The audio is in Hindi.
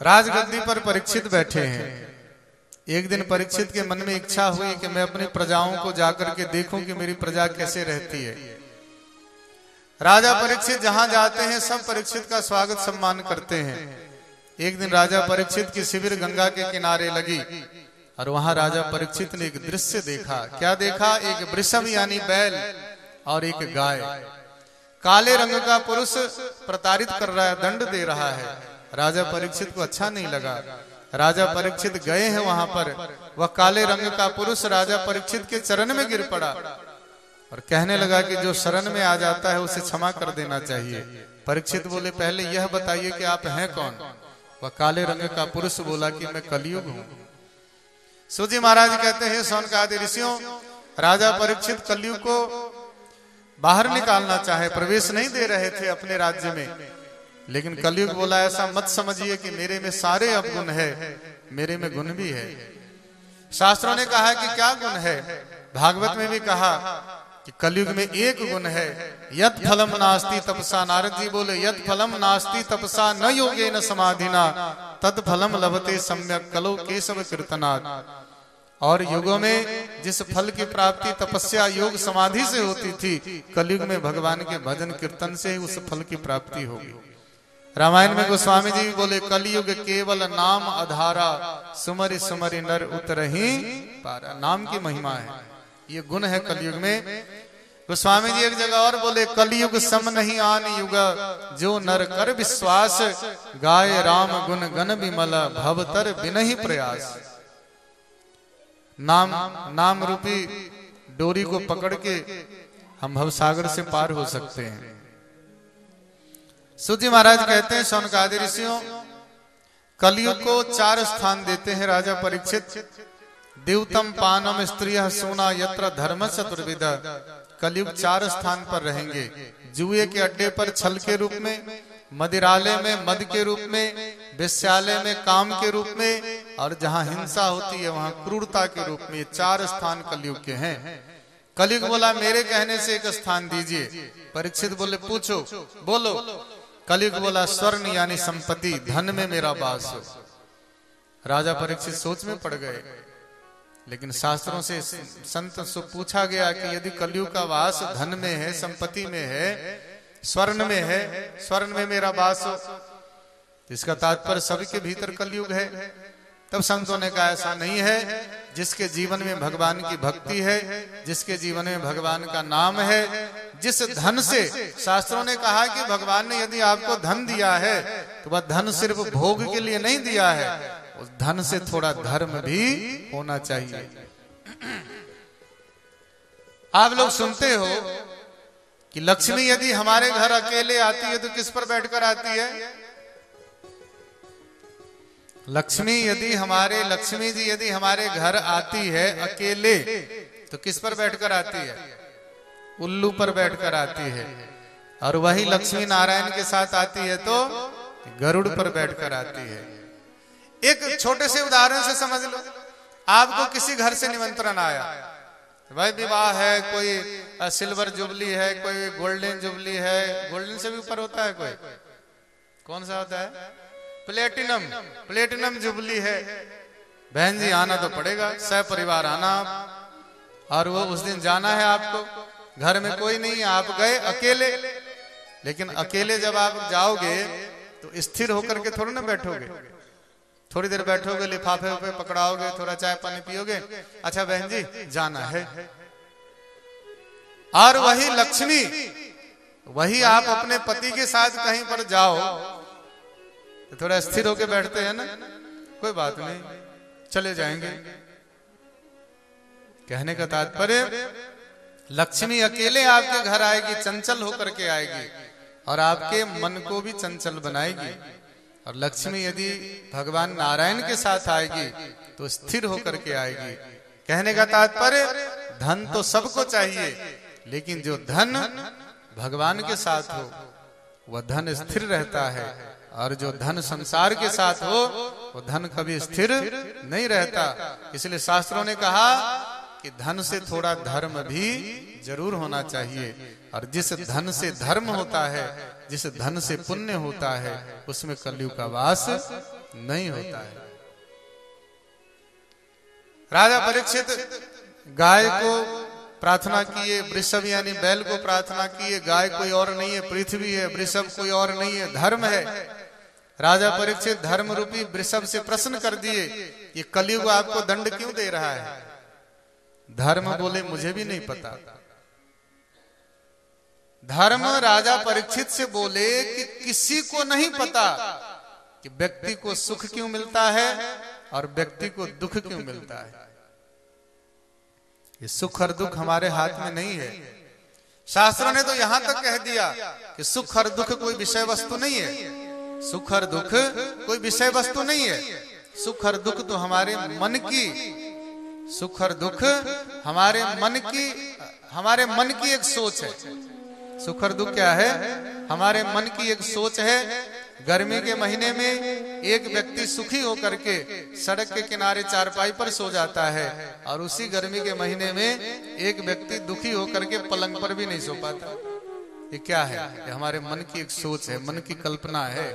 राजगद्दी पर परीक्षित बैठे हैं। एक दिन परीक्षित के मन में इच्छा हुई कि मैं अपनी प्रजाओं को जाकर के देखूं कि मेरी प्रजा कैसे रहती है। राजा परीक्षित जहां जाते हैं सब परीक्षित का स्वागत सम्मान करते हैं। एक दिन राजा परीक्षित की शिविर गंगा के किनारे लगी और वहां राजा परीक्षित ने एक दृश्य देखा। क्या देखा? एक वृषभ यानी बैल और एक गाय। काले रंग का पुरुष प्रताड़ित कर रहा है, दंड दे रहा है। राजा परीक्षित को अच्छा नहीं लगा। राजा परीक्षित गए हैं वहां पर। वह काले रंग का पुरुष राजा परीक्षित के चरण में गिर पड़ा और कहने लगा कि जो शरण में आ जाता है उसे क्षमा कर देना चाहिए। परीक्षित बोले, पहले यह बताइए कि आप हैं कौन? वह काले रंग का पुरुष बोला कि मैं कलयुग हूं। सूजी महाराज कहते हैं, शौनकादि ऋषियों, राजा परीक्षित कलयुग को बाहर निकालना चाहे, प्रवेश नहीं दे रहे थे अपने राज्य में, लेकिन कलयुग बोला ऐसा मत समझिए कि मेरे में सारे अवगुण है, मेरे में गुण भी है। शास्त्रों ने कहा कि क्या गुण है? भागवत में भी कहा कि कलयुग में एक गुण है, यत् फलम नास्ति तपसा। नारद जी बोले, यत् फलम नास्ति तपसा न योगेन समाधिना तत् फलम लभते सम्यक कलो केशव कीर्तनात्। और युगों में जिस फल की प्राप्ति तपस्या योग समाधि से होती थी, कलयुग में भगवान के भजन कीर्तन से उस फल की प्राप्ति होगी। रामायण में गोस्वामी जी बोले, कलयुग केवल नाम आधारा, सुमरि सुमरि नर उतरहि पारा। नाम की महिमा है, ये गुण है कलयुग में। गोस्वामी जी एक जगह और बोले, कलयुग सम नहीं आन युग, जो नर कर विश्वास, गाय राम गुण गण विमल, भवतर बिनहि प्रयास। नाम रूपी डोरी को पकड़ के हम भवसागर से पार हो सकते हैं। सूजी महाराज कहते हैं, शौनकादि ऋषियों, कलयुग को 4 स्थान देते हैं राजा परीक्षित। देवतम पानम स्त्रियः सोना यत्र धर्म चतुर्विध। कलयुग 4 स्थान पर रहेंगे। जुए के अड्डे पर छल के रूप में, मदिरालय में मद के रूप में, वेश्यालय में काम के रूप में, और जहां हिंसा होती है वहां क्रूरता के रूप में। 4 स्थान कलयुग के हैं। कलयुग बोला, मेरे कहने से एक स्थान दीजिए। परीक्षित बोले, पूछो, बोलो। कलयुग बोला, स्वर्ण यानी संपत्ति, धन में मेरा वास हो। राजा परीक्षित सोच में पड़ गए, लेकिन शास्त्रों से संत से पूछा गया कि यदि कलयुग का वास धन में है, संपत्ति में है, स्वर्ण में है, स्वर्ण में मेरा वास हो, इसका तात्पर्य सबके भीतर कलयुग है। तब संतों ने कहा ऐसा नहीं है। जिसके जीवन में भगवान की भक्ति है, जिसके जीवन में भगवान का नाम है, जिस धन से, शास्त्रों ने कहा कि भगवान ने यदि आपको धन दिया है तो वह धन सिर्फ भोग के लिए नहीं दिया है, उस धन से थोड़ा धर्म भी होना चाहिए। आप लोग सुनते हो कि लक्ष्मी यदि हमारे घर अकेले आती है तो किस पर बैठकर आती है? लक्ष्मी जी यदि हमारे घर आती है अकेले तो किस पर बैठकर आती है? उल्लू पर बैठकर आती है। और वही लक्ष्मी नारायण के साथ आती है तो गरुड़ पर बैठकर आती है। एक छोटे से उदाहरण से समझ लो। आपको किसी घर से निमंत्रण आया, भाई विवाह है, कोई सिल्वर जुबली है, कोई गोल्डन जुबली है, गोल्डन से भी ऊपर होता है, कोई कौन सा होता है? प्लेटिनम जुबली है। बहन जी आना तो पड़ेगा, सह परिवार आना, और वो उस दिन जाना है आपको। घर में कोई नहीं है, आप गए अकेले। लेकिन अकेले जब आप जाओगे तो स्थिर होकर के थोड़ा ना बैठोगे, थोड़ी देर बैठोगे, लिफाफे पे पकड़ाओगे, थोड़ा चाय पानी पियोगे, अच्छा बहन जी जाना है। और वही लक्ष्मी, वही आप अपने पति के साथ कहीं पर जाओ तो थोड़ा स्थिर होके बैठते हैं ना, कोई बात नहीं चले जाएंगे। कहने का तात्पर्य, लक्ष्मी अकेले आपके घर आएगी, चंचल होकर के आएगी और आपके मन को भी चंचल बनाएगी। और लक्ष्मी यदि भगवान नारायण के साथ आएगी तो स्थिर होकर के आएगी। कहने का तात्पर्य, धन तो सबको चाहिए, लेकिन जो धन भगवान के साथ हो वह धन स्थिर रहता है, और जो धन संसार के साथ हो वो धन कभी स्थिर नहीं रहता। इसलिए शास्त्रों ने कहा कि धन से थोड़ा धर्म भी जरूर होना चाहिए। और जिस धन से धर्म होता है, जिस धन से पुण्य होता है, उसमें कलयुग का वास नहीं होता है। राजा परीक्षित गाय को प्रार्थना किए, वृषभ यानी बैल को प्रार्थना किए। गाय कोई और नहीं है, पृथ्वी है, वृषभ कोई और नहीं है, धर्म है। राजा परीक्षित धर्म रूपी वृषभ से प्रश्न कर दिए, ये कलयुग आपको दंड क्यों दे रहा है? धर्म बोले मुझे भी नहीं पता। धर्म राजा परीक्षित से बोले कि किसी को नहीं पता कि व्यक्ति को सुख क्यों मिलता है और व्यक्ति को दुख क्यों मिलता है। ये सुख और दुख हमारे हाथ में नहीं है। शास्त्रों ने तो यहां तक कह दिया कि सुख और दुख कोई विषय वस्तु नहीं है। सुख और दुख कोई विषय वस्तु नहीं है। सुख और दुख तो हमारे मन की, सुख और दुख हमारे मन की एक सोच है। सुख और दुख क्या है? हमारे मन की एक सोच है। गर्मी के महीने में एक व्यक्ति सुखी होकर के सड़क के किनारे चारपाई पर सो जाता है और उसी गर्मी के महीने में एक व्यक्ति दुखी होकर के पलंग पर भी नहीं सो पाता। ये क्या है? ये हमारे मन की एक सोच है, मन की कल्पना है।